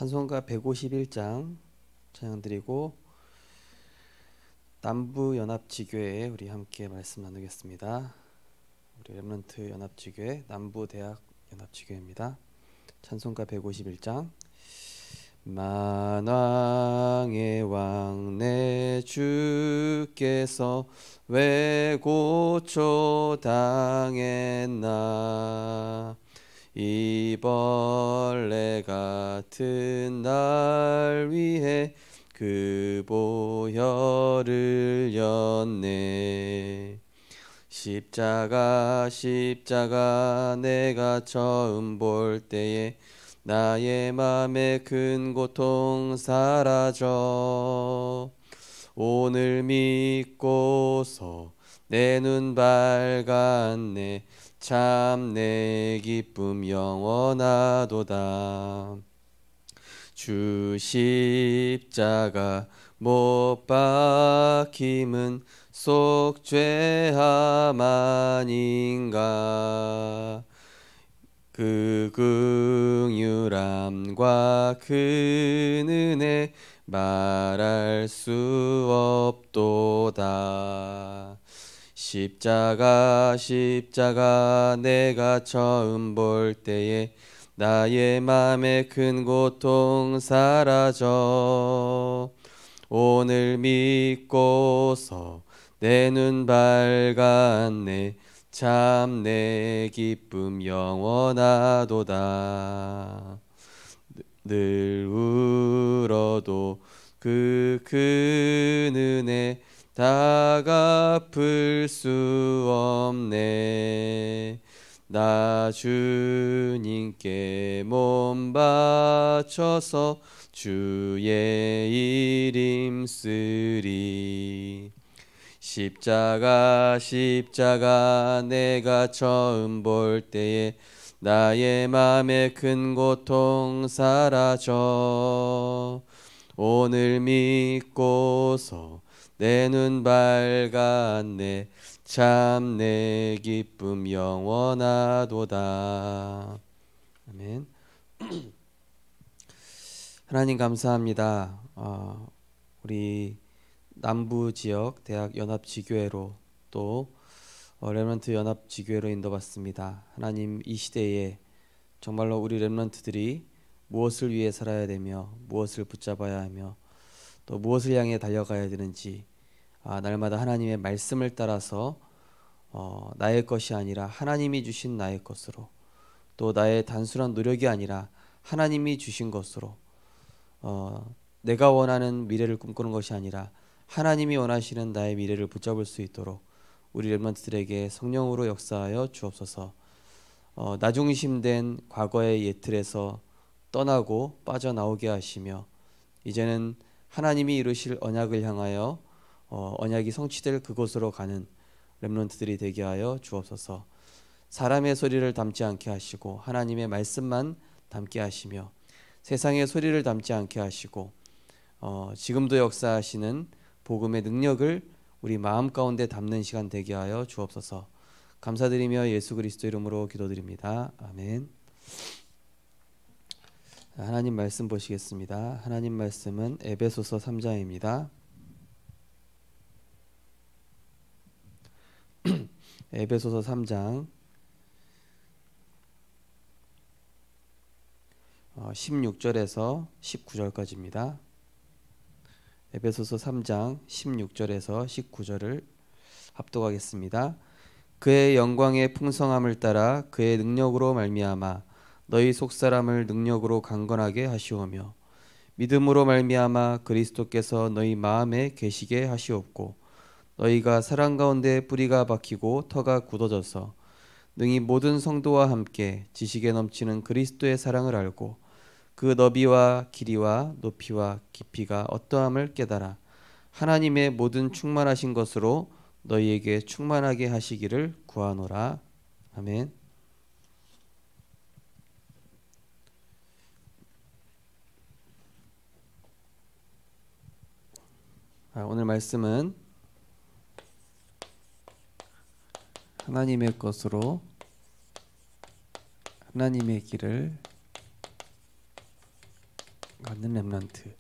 찬송가 151장 찬양 드리고 남부연합지교회 우리 함께 말씀 나누겠습니다. 우리 렘넌트 연합지교회 남부대학 연합지교회입니다. 찬송가 151장 만왕의 왕 내 주께서 왜 고초 당했나 이 벌레 같은 날 위해 그 보혈을 였네. 십자가 내가 처음 볼 때에 나의 맘에 큰 고통 사라져 오늘 믿고서 내 눈 밝았네. 참 내 기쁨 영원하도다. 주 십자가 못 박힘은 속 죄함 아닌가. 그 긍휼함과 그 은혜 말할 수 없도다. 십자가 내가 처음 볼 때에 나의 맘에 큰 고통 사라져 오늘 믿고서 내 눈 밝았네. 참 내 기쁨 영원하도다. 늘 울어도 그 큰 은혜 다 갚을 수 없네. 나 주님께 몸 바쳐서 주의 이름 쓰리. 십자가 내가 처음 볼 때에 나의 맘에 큰 고통 사라져 오늘 믿고서 내 눈 밝았네. 참 내 기쁨 영원하도다. 아멘. 하나님 감사합니다. 우리 남부 지역 대학 연합지교회로 또 렘넌트 연합지교회로 인도받습니다. 하나님 이 시대에 정말로 우리 렘넌트들이 무엇을 위해 살아야 되며 무엇을 붙잡아야 하며 또 무엇을 향해 달려가야 되는지 날마다 하나님의 말씀을 따라서 나의 것이 아니라 하나님이 주신 나의 것으로 또 나의 단순한 노력이 아니라 하나님이 주신 것으로 내가 원하는 미래를 꿈꾸는 것이 아니라 하나님이 원하시는 나의 미래를 붙잡을 수 있도록 우리 렘넌트들에게 성령으로 역사하여 주옵소서. 나 중심된 과거의 옛틀에서 떠나고 빠져나오게 하시며 이제는 하나님이 이루실 언약을 향하여 언약이 성취될 그곳으로 가는 렘넌트들이 되게 하여 주옵소서. 사람의 소리를 담지 않게 하시고 하나님의 말씀만 담게 하시며 세상의 소리를 담지 않게 하시고 지금도 역사하시는 복음의 능력을 우리 마음 가운데 담는 시간 되게 하여 주옵소서. 감사드리며 예수 그리스도 이름으로 기도드립니다. 아멘. 하나님 말씀 보시겠습니다. 하나님 말씀은 에베소서 3장입니다. 에베소서 3장 16절에서 19절까지입니다. 에베소서 3장 16절에서 19절을 합독하겠습니다. 그의 영광의 풍성함을 따라 그의 능력으로 말미암아 너희 속사람을 능력으로 강건하게 하시오며 믿음으로 말미암아 그리스도께서 너희 마음에 계시게 하시옵고 너희가 사랑 가운데 뿌리가 박히고 터가 굳어져서 능히 모든 성도와 함께 지식에 넘치는 그리스도의 사랑을 알고 그 너비와 길이와 높이와 깊이가 어떠함을 깨달아 하나님의 모든 충만하신 것으로 너희에게 충만하게 하시기를 구하노라. 아멘. 오늘 말씀은 하나님의 것으로 하나님의 길을 받는 렘넌트.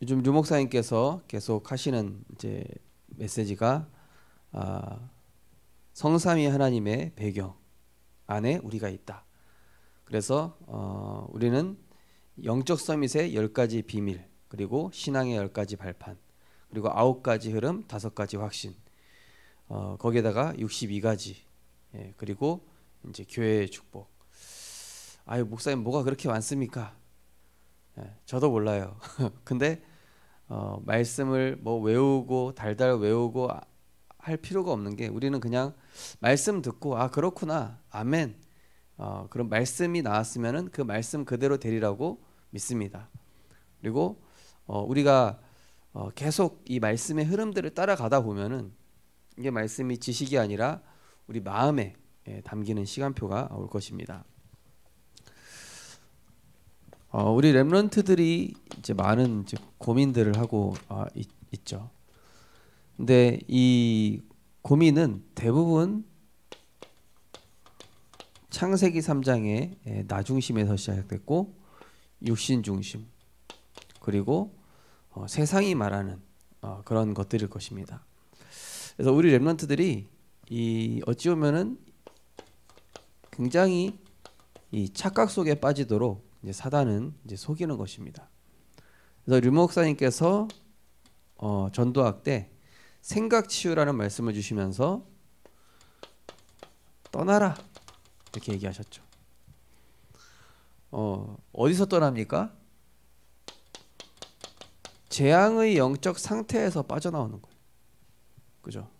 요즘 류 목사님께서 계속 하시는 이제 메시지가 성삼위 하나님의 배경 안에 우리가 있다. 그래서 우리는 영적 서밋의 10가지 비밀, 그리고 신앙의 10가지 발판, 그리고 9가지 흐름, 5가지 확신, 거기에다가 62가지, 예, 그리고 이제 교회의 축복. 아유, 목사님 뭐가 그렇게 많습니까? 예, 저도 몰라요. 근데 말씀을 뭐 외우고 달달 외우고 할 필요가 없는 게, 우리는 그냥 말씀 듣고 그렇구나, 아멘, 그런 말씀이 나왔으면은 그 말씀 그대로 되리라고 믿습니다. 그리고 우리가 계속 이 말씀의 흐름들을 따라가다 보면은 이게 말씀이 지식이 아니라 우리 마음에 담기는 시간표가 올 것입니다. 우리 렘넌트들이 이제 많은 이제 고민들을 하고 있죠. 근데 이 고민은 대부분 창세기 3장의 나 중심에서 시작됐고, 육신 중심, 그리고 세상이 말하는 그런 것들일 것입니다. 그래서 우리 렘넌트들이 어찌 보면은 굉장히 이 착각 속에 빠지도록 이제 사단은 이제 속이는 것입니다. 그래서 류 목사님께서 전도학 때 생각 치유라는 말씀을 주시면서 떠나라 이렇게 얘기하셨죠. 어디서 떠납니까? 재앙의 영적 상태에서 빠져나오는 거예요. 그죠?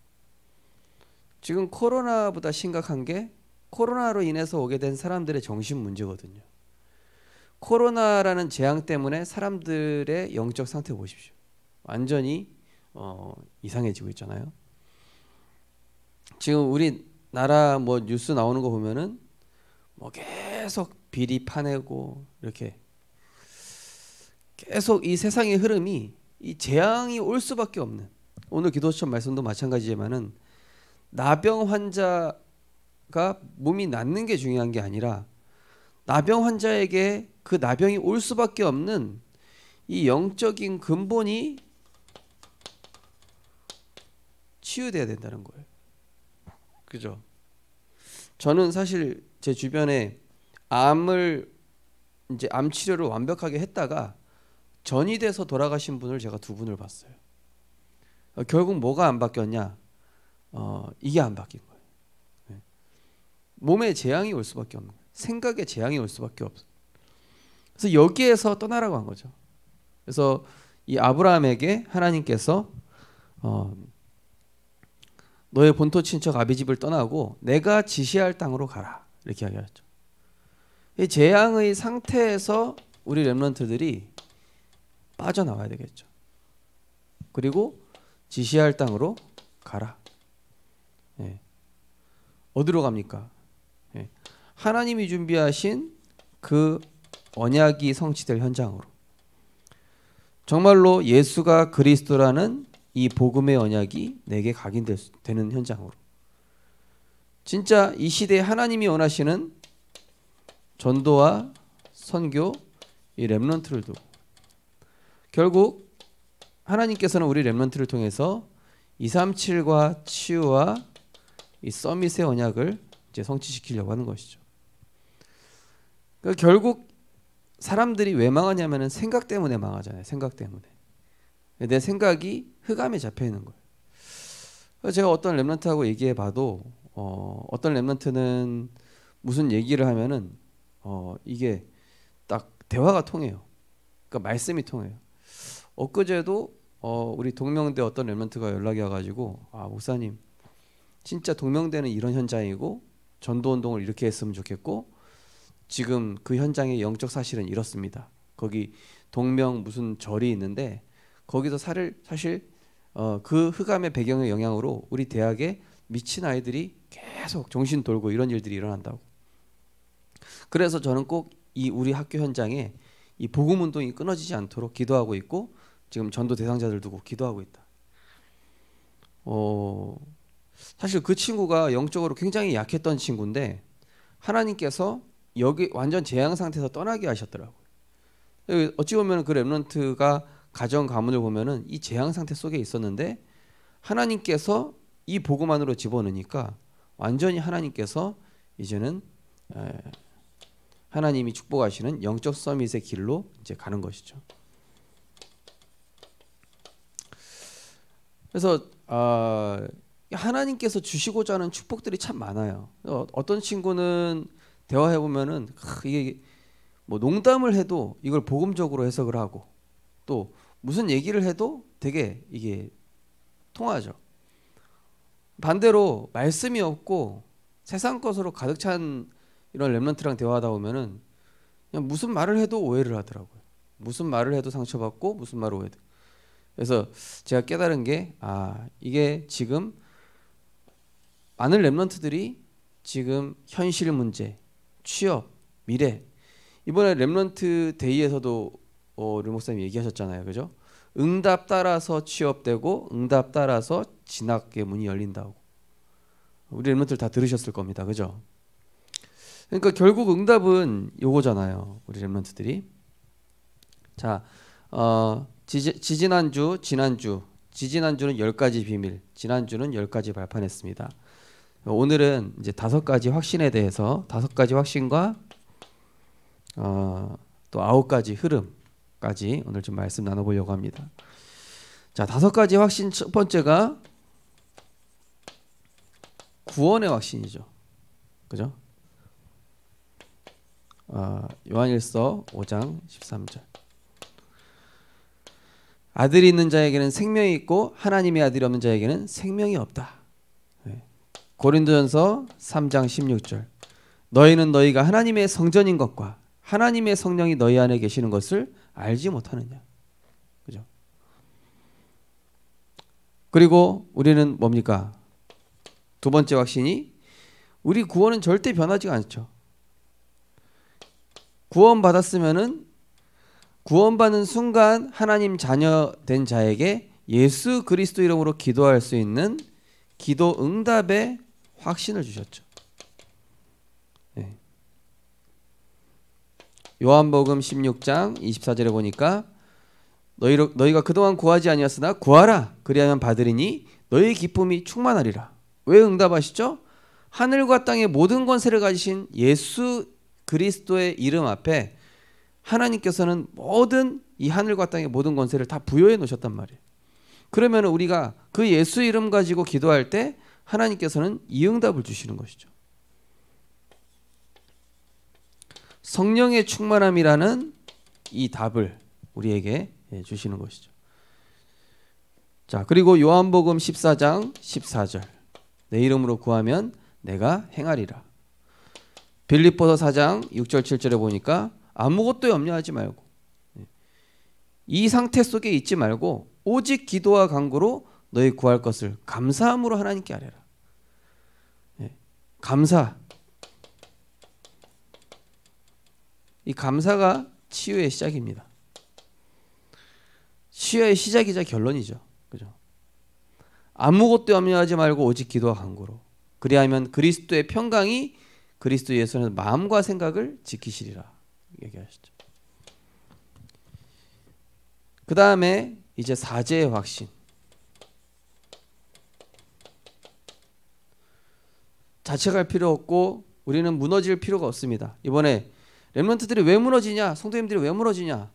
지금 코로나보다 심각한 게 코로나로 인해서 오게 된 사람들의 정신 문제거든요. 코로나라는 재앙 때문에 사람들의 영적 상태 보십시오. 완전히 이상해지고 있잖아요. 지금 우리나라 뭐 뉴스 나오는 거 보면은 뭐 계속 비리 파내고 이렇게 계속 이 세상의 흐름이 이 재앙이 올 수밖에 없는, 오늘 기도처럼 말씀도 마찬가지지만은 나병 환자가 몸이 낫는 게 중요한 게 아니라 나병 환자에게 그 나병이 올 수밖에 없는 이 영적인 근본이 치유돼야 된다는 거예요. 그죠? 저는 사실 제 주변에 암 치료를 완벽하게 했다가 전이 돼서 돌아가신 분을 제가 2분을 봤어요. 결국 뭐가 안 바뀌었냐? 이게 안 바뀐 거예요. 네. 몸에 재앙이 올 수밖에 없는 거예요. 생각에 재앙이 올 수밖에 없어요. 그래서 여기에서 떠나라고 한 거죠. 그래서 이 아브라함에게 하나님께서 너의 본토 친척 아비 집을 떠나고 내가 지시할 땅으로 가라 이렇게 이야기하죠. 이 재앙의 상태에서 우리 렘넌트들이 빠져나와야 되겠죠. 그리고 지시할 땅으로 가라. 예. 어디로 갑니까? 예. 하나님이 준비하신 그 언약이 성취될 현장으로, 정말로 예수가 그리스도라는 이 복음의 언약이 내게 각인되는 현장으로, 진짜 이 시대에 하나님이 원하시는 전도와 선교, 이 렘넌트를 두고, 결국 하나님께서는 우리 렘넌트를 통해서 237과 치유와 이 서밋의 언약을 이제 성취시키려고 하는 것이죠. 그러니까 결국 사람들이 왜 망하냐면은 생각 때문에 망하잖아요. 생각 때문에. 내 생각이 흑암에 잡혀 있는 거예요. 그래서 제가 어떤 렘넌트하고 얘기해 봐도 어떤 렘넌트는 무슨 얘기를 하면은 이게 딱 대화가 통해요. 그러니까 말씀이 통해요. 엊그제도 우리 동명대 어떤 렘넌트가 연락이 와가지고, 목사님 진짜 동명대는 이런 현장이고 전도운동을 이렇게 했으면 좋겠고 지금 그 현장의 영적 사실은 이렇습니다. 거기 동명 무슨 절이 있는데 거기서 사실 그 흑암의 배경의 영향으로 우리 대학에 미친 아이들이 계속 정신 돌고 이런 일들이 일어난다고. 그래서 저는 꼭 이 우리 학교 현장에 이 복음 운동이 끊어지지 않도록 기도하고 있고 지금 전도 대상자들 두고 기도하고 있다. 사실 그 친구가 영적으로 굉장히 약했던 친구인데 하나님께서 여기 완전 재앙 상태에서 떠나게 하셨더라고요. 어찌 보면 그 렘넌트가 가정 가문을 보면은 이 재앙 상태 속에 있었는데 하나님께서 이 복음 안으로 집어넣으니까 완전히 하나님께서 이제는 하나님이 축복하시는 영적 서밋의 길로 이제 가는 것이죠. 그래서 하나님께서 주시고자 하는 축복들이 참 많아요. 어떤 친구는 대화해 보면은 이게 뭐 농담을 해도 이걸 복음적으로 해석을 하고 또 무슨 얘기를 해도 되게 이게 통하죠. 반대로 말씀이 없고 세상 것으로 가득 찬 이런 렘넌트랑 대화하다 보면은 그냥 무슨 말을 해도 오해를 하더라고요. 무슨 말을 해도 상처받고 무슨 말을 오해도. 그래서 제가 깨달은 게 이게 지금 많은 렘넌트들이 지금 현실 문제, 취업, 미래 이번에 렘넌트 데이에서도 류 목사님 얘기하셨잖아요. 그죠? 응답 따라서 취업되고 응답 따라서 진학의 문이 열린다고. 우리 렘넌트들 다 들으셨을 겁니다. 그죠? 그러니까 결국 응답은 요거잖아요. 우리 렘넌트들이. 자, 지지난주는 10가지 비밀, 지난주는 10가지 발판했습니다. 오늘은 이제 5가지 확신에 대해서 5가지 확신과 또 9가지 흐름까지 오늘 좀 말씀 나눠보려고 합니다. 자, 5가지 확신 첫 번째가 구원의 확신이죠. 그죠? 요한일서 5장 13절. 아들이 있는 자에게는 생명이 있고 하나님의 아들이 없는 자에게는 생명이 없다. 고린도전서 3장 16절. 너희는 너희가 하나님의 성전인 것과 하나님의 성령이 너희 안에 계시는 것을 알지 못하느냐. 그죠? 그리고 우리는 뭡니까? 두 번째 확신이 우리 구원은 절대 변하지가 않죠. 구원받았으면은 구원받는 순간 하나님 자녀 된 자에게 예수 그리스도 이름으로 기도할 수 있는 기도 응답의 확신을 주셨죠. 네. 요한복음 16장 24절에 보니까 너희가 그동안 구하지 아니었으나 구하라 그리하면 받으리니 너희의 기쁨이 충만하리라. 왜 응답하시죠? 하늘과 땅의 모든 권세를 가지신 예수 그리스도의 이름 앞에 하나님께서는 모든 이 하늘과 땅의 모든 권세를 다 부여해 놓으셨단 말이에요. 그러면 우리가 그 예수 이름 가지고 기도할 때 하나님께서는 이 응답을 주시는 것이죠. 성령의 충만함이라는 이 답을 우리에게 주시는 것이죠. 자, 그리고 요한복음 14장 14절. 내 이름으로 구하면 내가 행하리라. 빌립보서 4장 6절 7절에 보니까 아무것도 염려하지 말고 이 상태 속에 있지 말고 오직 기도와 간구로 너희 구할 것을 감사함으로 하나님께 아뢰라. 감사. 이 감사가 치유의 시작입니다. 치유의 시작이자 결론이죠. 그죠? 아무것도 염려하지 말고 오직 기도와 간구로. 그리하면 그리스도의 평강이 그리스도 예수의 마음과 생각을 지키시리라. 얘기하시죠. 그 다음에 이제 사죄의 확신. 자책할 필요 없고 우리는 무너질 필요가 없습니다. 이번에 렘넌트들이 왜 무너지냐? 성도님들이 왜 무너지냐?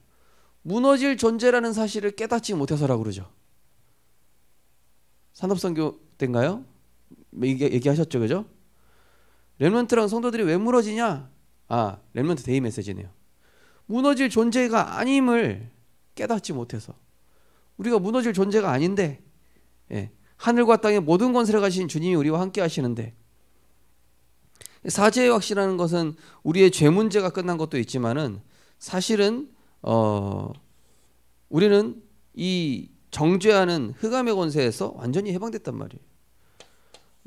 무너질 존재라는 사실을 깨닫지 못해서라고 그러죠. 산업선교 때인가요? 얘기하셨죠, 그죠? 렘넌트랑 성도들이 왜 무너지냐? 렘넌트 데이 메시지네요. 무너질 존재가 아님을 깨닫지 못해서. 우리가 무너질 존재가 아닌데, 하늘과 땅의 모든 권세를 가신 주님이 우리와 함께 하시는데, 사죄의 확신이라는 것은 우리의 죄 문제가 끝난 것도 있지만은 사실은 우리는 이 정죄하는 흑암의 권세에서 완전히 해방됐단 말이에요.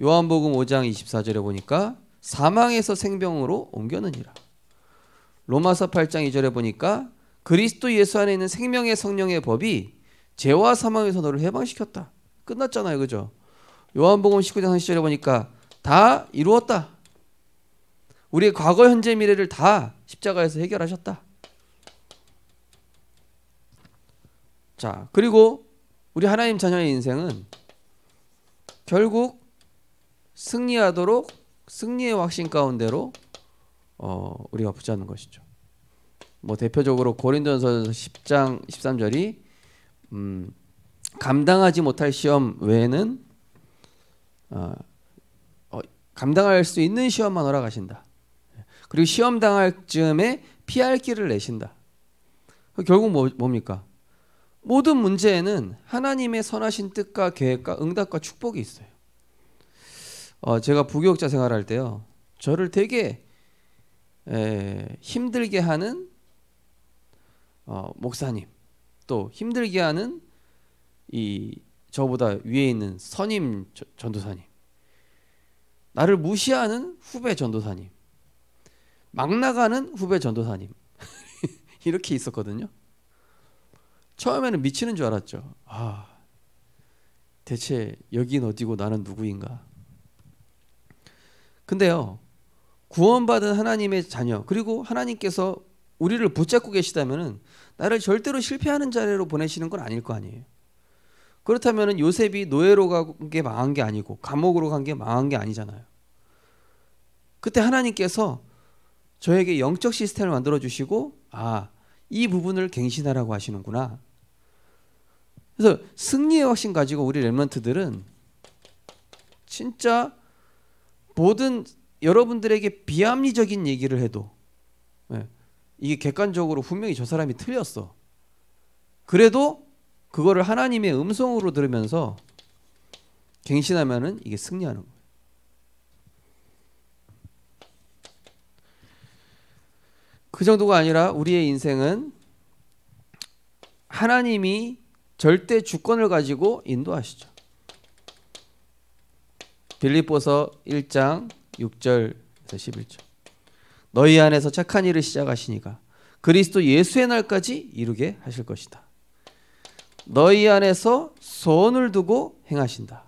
요한복음 5장 24절에 보니까 사망에서 생명으로 옮겨느니라. 로마서 8장 2절에 보니까 그리스도 예수 안에 있는 생명의 성령의 법이 죄와 사망에서 너를 해방시켰다. 끝났잖아요. 그죠? 요한복음 19장 30절에 보니까 다 이루었다. 우리의 과거, 현재, 미래를 다 십자가에서 해결하셨다. 자, 그리고 우리 하나님 자녀의 인생은 결국 승리하도록 승리의 확신 가운데로 우리가 붙잡는 것이죠. 뭐 대표적으로 고린도전서 10장 13절이 감당하지 못할 시험 외에는 감당할 수 있는 시험만 허락하신다. 그리고 시험 당할 즈음에 피할 길을 내신다. 결국 뭡니까? 모든 문제에는 하나님의 선하신 뜻과 계획과 응답과 축복이 있어요. 제가 부교육자 생활할 때요, 저를 되게 힘들게 하는 목사님, 또 힘들게 하는 이 저보다 위에 있는 선임 전도사님, 나를 무시하는 후배 전도사님, 막 나가는 후배 전도사님 이렇게 있었거든요. 처음에는 미치는 줄 알았죠. 대체 여긴 어디고 나는 누구인가. 근데요, 구원받은 하나님의 자녀, 그리고 하나님께서 우리를 붙잡고 계시다면 나를 절대로 실패하는 자리로 보내시는 건 아닐 거 아니에요. 그렇다면 요셉이 노예로 간 게 망한 게 아니고 감옥으로 간 게 망한 게 아니잖아요. 그때 하나님께서 저에게 영적 시스템을 만들어 주시고, 이 부분을 갱신하라고 하시는구나. 그래서 승리의 확신 가지고 우리 렘넌트들은 진짜 모든 여러분들에게 비합리적인 얘기를 해도 이게 객관적으로 분명히 저 사람이 틀렸어. 그래도 그거를 하나님의 음성으로 들으면서 갱신하면은 이게 승리하는 거예요. 그 정도가 아니라 우리의 인생은 하나님이 절대 주권을 가지고 인도하시죠. 빌립보서 1장 6절에서 11절. 너희 안에서 착한 일을 시작하시니가 그리스도 예수의 날까지 이루게 하실 것이다. 너희 안에서 소원을 두고 행하신다.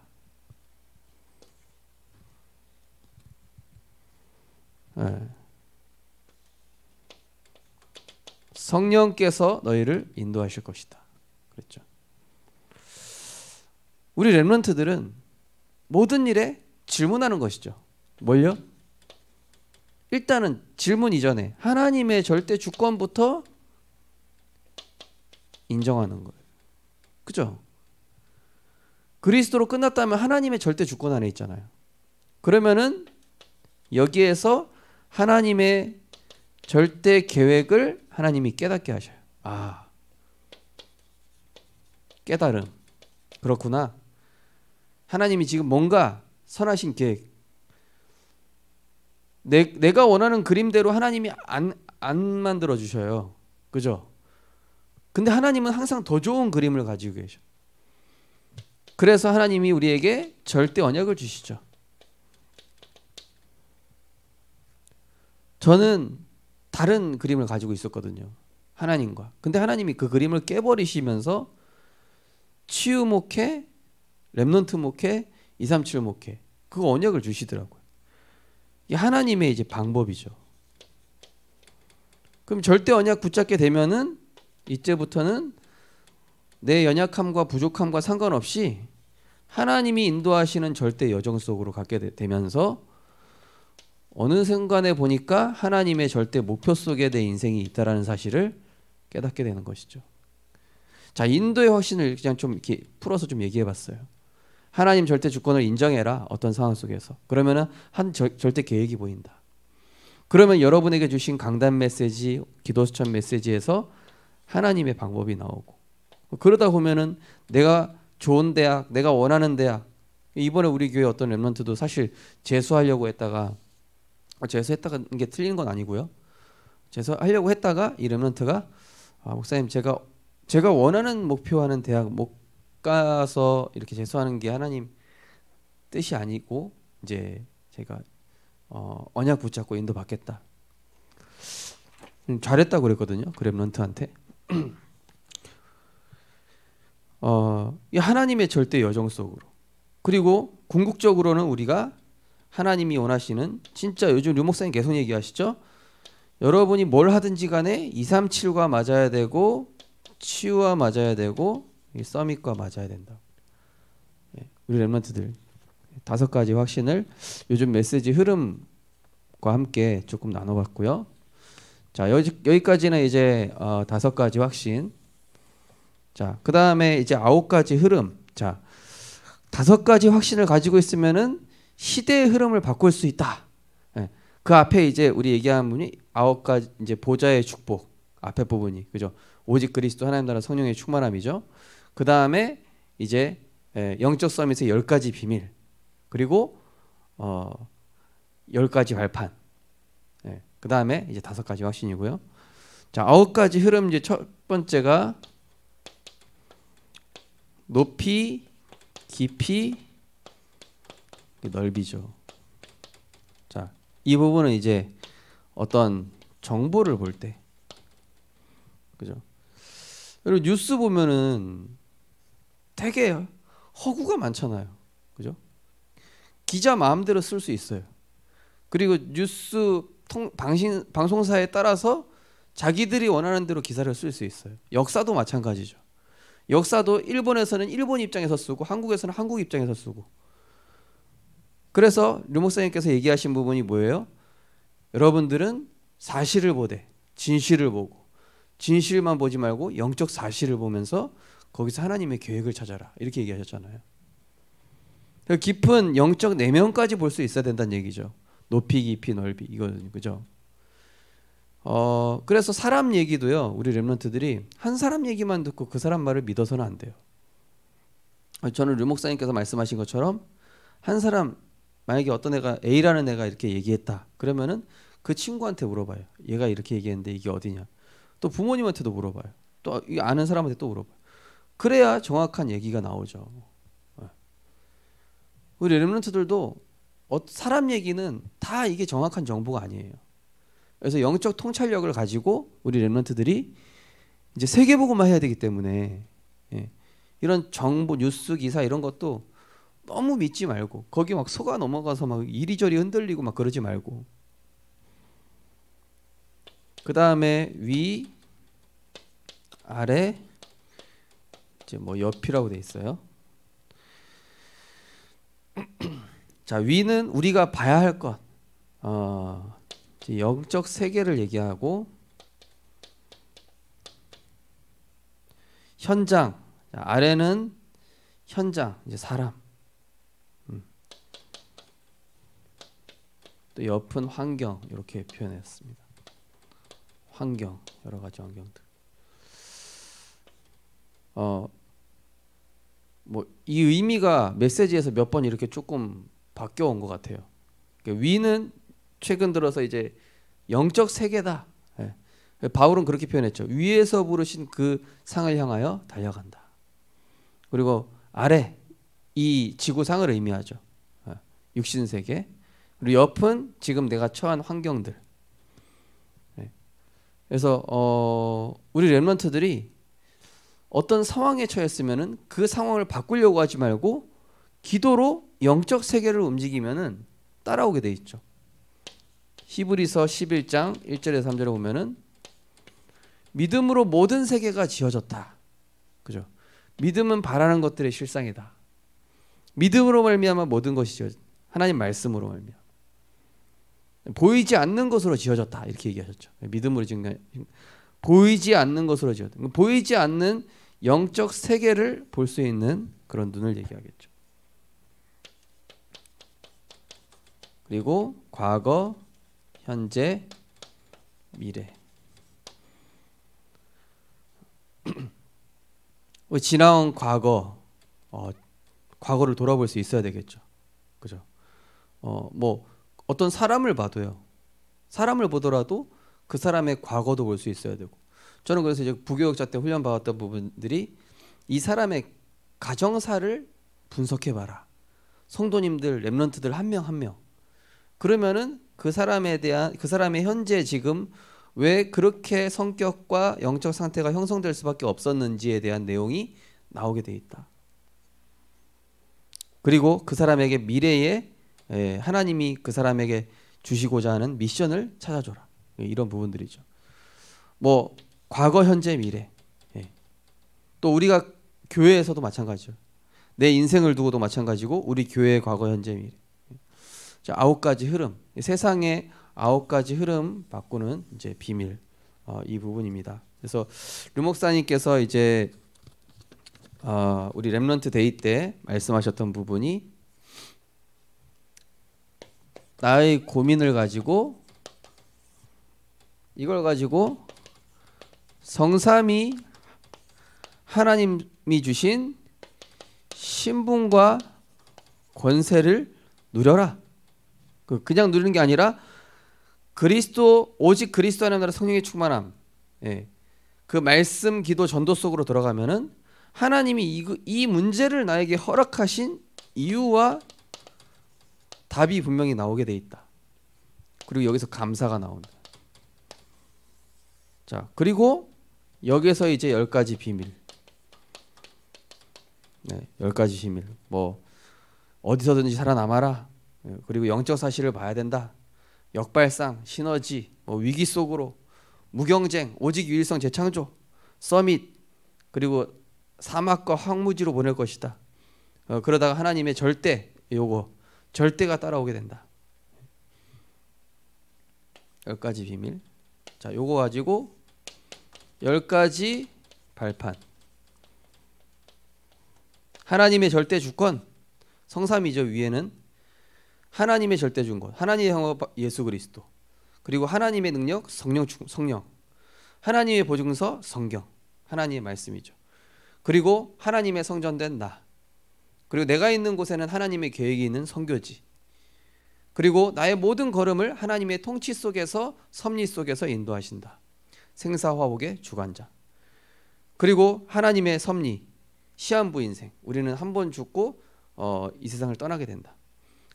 성령께서 너희를 인도하실 것이다. 그랬죠. 우리 렘넌트들은 모든 일에 질문하는 것이죠. 뭘요? 일단은 질문 이전에 하나님의 절대 주권부터 인정하는 거예요. 그죠? 그리스도로 끝났다면 하나님의 절대 주권 안에 있잖아요. 그러면은 여기에서 하나님의 절대 계획을 하나님이 깨닫게 하셔요. 깨달음. 그렇구나. 하나님이 지금 뭔가 선하신 계획, 내가 원하는 그림대로 하나님이 안 만들어 주셔요. 그죠? 근데 하나님은 항상 더 좋은 그림을 가지고 계셔. 그래서 하나님이 우리에게 절대 언약을 주시죠. 저는 다른 그림을 가지고 있었거든요. 하나님과. 근데 하나님이 그 그림을 깨버리시면서 치유 목회, 렘넌트 목회, 237 목회, 그 언약을 주시더라고요. 이게 하나님의 이제 방법이죠. 그럼 절대 언약 붙잡게 되면은 이제부터는 내 연약함과 부족함과 상관없이 하나님이 인도하시는 절대 여정 속으로 갖게 되면서 어느 순간에 보니까 하나님의 절대 목표 속에 내 인생이 있다라는 사실을 깨닫게 되는 것이죠. 자, 인도의 확신을 그냥 좀 이렇게 풀어서 좀 얘기해 봤어요. 하나님 절대 주권을 인정해라. 어떤 상황 속에서. 그러면은 한 절대 계획이 보인다. 그러면 여러분에게 주신 강단 메시지, 기도 수천 메시지에서 하나님의 방법이 나오고, 그러다 보면은 내가 좋은 대학, 내가 원하는 대학, 이번에 우리 교회 어떤 렘넌트도 사실 재수하려고 했다가, 재수했다가 게 틀린 건 아니고요. 재수하려고 했다가 이 렘넌트가 목사님 제가 원하는 목표하는 대학 못 가서 이렇게 재수하는 게 하나님 뜻이 아니고 이제 제가 언약 붙잡고 인도 받겠다. 잘했다고 그랬거든요. 그 렘넌트한테. 이 하나님의 절대 여정 속으로. 그리고 궁극적으로는 우리가 하나님이 원하시는, 진짜 요즘 류 목사님 계속 얘기하시죠? 여러분이 뭘 하든지 간에 237과 맞아야 되고 치유와 맞아야 되고 이 서밋과 맞아야 된다. 우리 렘넌트들 5가지 확신을 요즘 메시지 흐름과 함께 조금 나눠봤고요. 자, 여기까지는 이제 5가지 확신. 자, 그 다음에 이제 9가지 흐름. 자, 5가지 확신을 가지고 있으면은 시대의 흐름을 바꿀 수 있다. 그 앞에 이제 우리 얘기한 분이 9가지 이제 보좌의 축복 앞에 부분이, 그죠? 오직 그리스도 하나님 나라 성령의 충만함이죠. 그 다음에 이제 영적 서밋의 10가지 비밀, 그리고 10가지 발판. 그 다음에 이제 5가지 확신이고요. 자, 9가지 흐름. 이제 첫 번째가 높이, 깊이, 넓이죠. 자, 이 부분은 이제 어떤 정보를 볼 때, 그죠? 그리고 뉴스 보면은 되게 허구가 많잖아요, 그죠? 기자 마음대로 쓸 수 있어요. 그리고 뉴스 방송사에 따라서 자기들이 원하는 대로 기사를 쓸 수 있어요. 역사도 마찬가지죠. 역사도 일본에서는 일본 입장에서 쓰고 한국에서는 한국 입장에서 쓰고. 그래서 류 목사님께서 얘기하신 부분이 뭐예요? 여러분들은 사실을 보되 진실을 보고, 진실만 보지 말고 영적 사실을 보면서 거기서 하나님의 계획을 찾아라, 이렇게 얘기하셨잖아요. 깊은 영적 내면까지 볼 수 있어야 된다는 얘기죠. 높이, 깊이, 넓이, 이거는, 그죠? 그래서 사람 얘기도요, 우리 렘넌트들이 한 사람 얘기만 듣고 그 사람 말을 믿어서는 안 돼요. 저는 류 목사님께서 말씀하신 것처럼 한 사람, 만약에 어떤 애가, A라는 애가 이렇게 얘기했다 그러면은 그 친구한테 물어봐요. 얘가 이렇게 얘기했는데 이게 어디냐. 또 부모님한테도 물어봐요. 또 아는 사람한테 또 물어봐요. 그래야 정확한 얘기가 나오죠. 우리 렘넌트들도 사람 얘기는 다 이게 정확한 정보가 아니에요. 그래서 영적 통찰력을 가지고 우리 렘넌트들이 이제 세계복음화 해야 되기 때문에, 이런 정보, 뉴스 기사 이런 것도 너무 믿지 말고, 거기 막 속아 넘어가서 막 이리저리 흔들리고 막 그러지 말고. 그 다음에 위, 아래, 이제 뭐 옆이라고 돼 있어요. 자, 위는 우리가 봐야 할 것, 영적 세계를 얘기하고, 현장. 자, 아래는 현장, 이제 사람. 또 옆은 환경, 이렇게 표현했습니다. 환경, 여러 가지 환경들. 뭐 이 의미가 메시지에서 몇 번 이렇게 조금 바뀌어 온 것 같아요. 그러니까 위는 최근 들어서 이제 영적 세계다. 바울은 그렇게 표현했죠. 위에서 부르신 그 상을 향하여 달려간다. 그리고 아래, 이 지구상을 의미하죠. 육신 세계. 그리고 옆은 지금 내가 처한 환경들. 그래서 우리 렘넌트들이 어떤 상황에 처했으면은 그 상황을 바꾸려고 하지 말고 기도로 영적 세계를 움직이면은 따라오게 돼 있죠. 히브리서 11장 1절에서 3절에 보면은 믿음으로 모든 세계가 지어졌다. 그죠? 믿음은 바라는 것들의 실상이다. 믿음으로 말미암아 모든 것이 지어졌다. 하나님 말씀으로 말미암아. 보이지 않는 것으로 지어졌다, 이렇게 얘기하셨죠. 믿음으로 지은 게 보이지 않는 것으로 지어졌다. 보이지 않는 영적 세계를 볼 수 있는 그런 눈을 얘기하겠죠. 그리고 과거, 현재, 미래. 지나온 과거, 과거를 돌아볼 수 있어야 되겠죠. 그죠? 뭐 어떤 사람을 봐도요. 사람을 보더라도 그 사람의 과거도 볼 수 있어야 되고. 저는 그래서 이제 부교육자 때 훈련 받았던 부분들이 이 사람의 가정사를 분석해 봐라. 성도님들, 렘넌트들 한 명 한 명. 그러면은 그 사람에 대한, 그 사람의 현재 지금 왜 그렇게 성격과 영적 상태가 형성될 수밖에 없었는지에 대한 내용이 나오게 돼 있다. 그리고 그 사람에게 미래에 하나님이 그 사람에게 주시고자 하는 미션을 찾아줘라. 이런 부분들이죠. 뭐 과거, 현재, 미래. 또 우리가 교회에서도 마찬가지죠. 내 인생을 두고도 마찬가지고 우리 교회의 과거, 현재, 미래. 자, 9가지 흐름. 세상의 9가지 흐름 바꾸는 이제 비밀. 이 부분입니다. 그래서 류 목사님께서 이제 우리 렘넌트 데이 때 말씀하셨던 부분이 나의 고민을 가지고 이걸 가지고 성삼위 하나님이 주신 신분과 권세를 누려라. 그냥 누리는 게 아니라 오직 그리스도 하나님 나라 성령의 충만함. 그 말씀, 기도, 전도 속으로 들어가면은 하나님이 이 문제를 나에게 허락하신 이유와 답이 분명히 나오게 돼 있다. 그리고 여기서 감사가 나온다. 자, 그리고 여기서 이제 10가지 비밀. 10가지 비밀. 뭐 어디서든지 살아남아라. 그리고 영적 사실을 봐야 된다. 역발상, 시너지, 위기 속으로, 무경쟁, 오직 유일성 재창조, 서밋, 그리고 사막과 황무지로 보낼 것이다. 그러다가 하나님의 절대가 따라오게 된다. 10가지 비밀. 자, 요거 가지고 10가지 발판. 하나님의 절대 주권, 성삼위죠. 위에는 하나님의 절대 주권, 하나님의 형어 예수 그리스도, 그리고 하나님의 능력 성령, 하나님의 보증서 성경, 하나님의 말씀이죠. 그리고 하나님의 성전된 나, 그리고 내가 있는 곳에는 하나님의 계획이 있는 선교지, 그리고 나의 모든 걸음을 하나님의 통치 속에서, 섭리 속에서 인도하신다. 생사화복의 주관자. 그리고 하나님의 섭리, 시한부 인생, 우리는 한 번 죽고 이 세상을 떠나게 된다.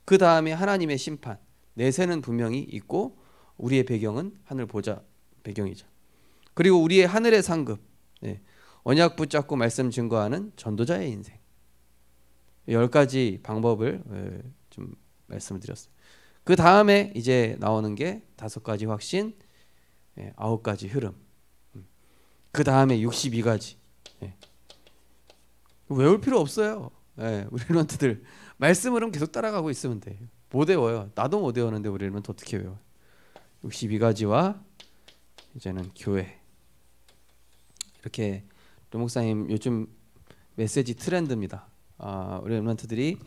그 다음에 하나님의 심판, 내세는 분명히 있고 우리의 배경은 하늘 보좌 배경이죠. 그리고 우리의 하늘의 상급, 언약 붙잡고 말씀 증거하는 전도자의 인생. 10가지 방법을 좀 말씀을 드렸어요. 그 다음에 이제 나오는 게 5가지 확신, 9가지 흐름. 그 다음에 62가지. 외울 필요 없어요. 우리 렘넌트들 말씀으로는 계속 따라가고 있으면 돼요. 못 외워요. 나도 못 외우는데 우리 렘넌트 어떻게 외워요? 62가지와 이제는 교회. 이렇게 류 목사님 요즘 메시지 트렌드입니다. 우리 렘넌트들이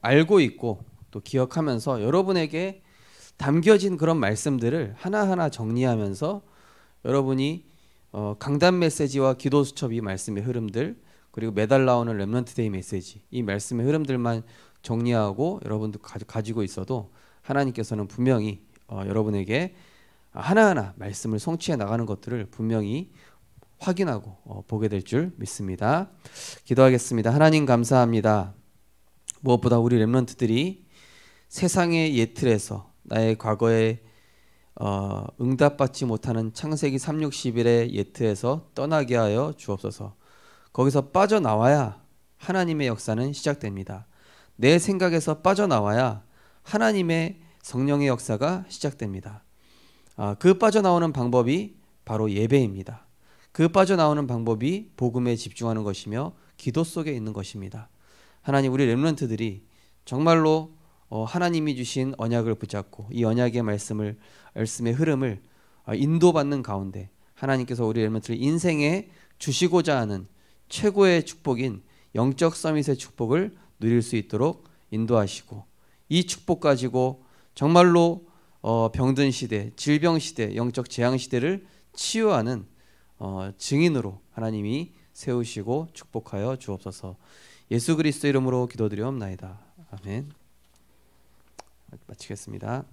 알고 있고 또 기억하면서 여러분에게 담겨진 그런 말씀들을 하나하나 정리하면서 여러분이 강단 메시지와 기도 수첩 이 말씀의 흐름들, 그리고 매달 나오는 렘넌트 데이 메시지, 이 말씀의 흐름들만 정리하고 여러분도 가지고 있어도 하나님께서는 분명히 여러분에게 하나하나 말씀을 성취해 나가는 것들을 분명히 확인하고 보게 될 줄 믿습니다. 기도하겠습니다. 하나님 감사합니다. 무엇보다 우리 렘넌트들이 세상의 옛 틀에서 나의 과거에 응답받지 못하는 창세기 3,6,11의 옛 틀에서 떠나게 하여 주옵소서. 거기서 빠져나와야 하나님의 역사는 시작됩니다. 내 생각에서 빠져나와야 하나님의 성령의 역사가 시작됩니다. 그 빠져나오는 방법이 바로 예배입니다. 그 빠져나오는 방법이 복음에 집중하는 것이며 기도 속에 있는 것입니다. 하나님, 우리 렘넌트들이 정말로 하나님이 주신 언약을 붙잡고 이 언약의 말씀의 흐름을 인도받는 가운데 하나님께서 우리 렘넌트를 인생에 주시고자 하는 최고의 축복인 영적 서밋의 축복을 누릴 수 있도록 인도하시고, 이 축복 가지고 정말로 병든 시대, 질병 시대, 영적 재앙 시대를 치유하는 증인으로 하나님이 세우시고 축복하여 주옵소서. 예수 그리스도 이름으로 기도드리옵나이다. 아멘. 마치겠습니다.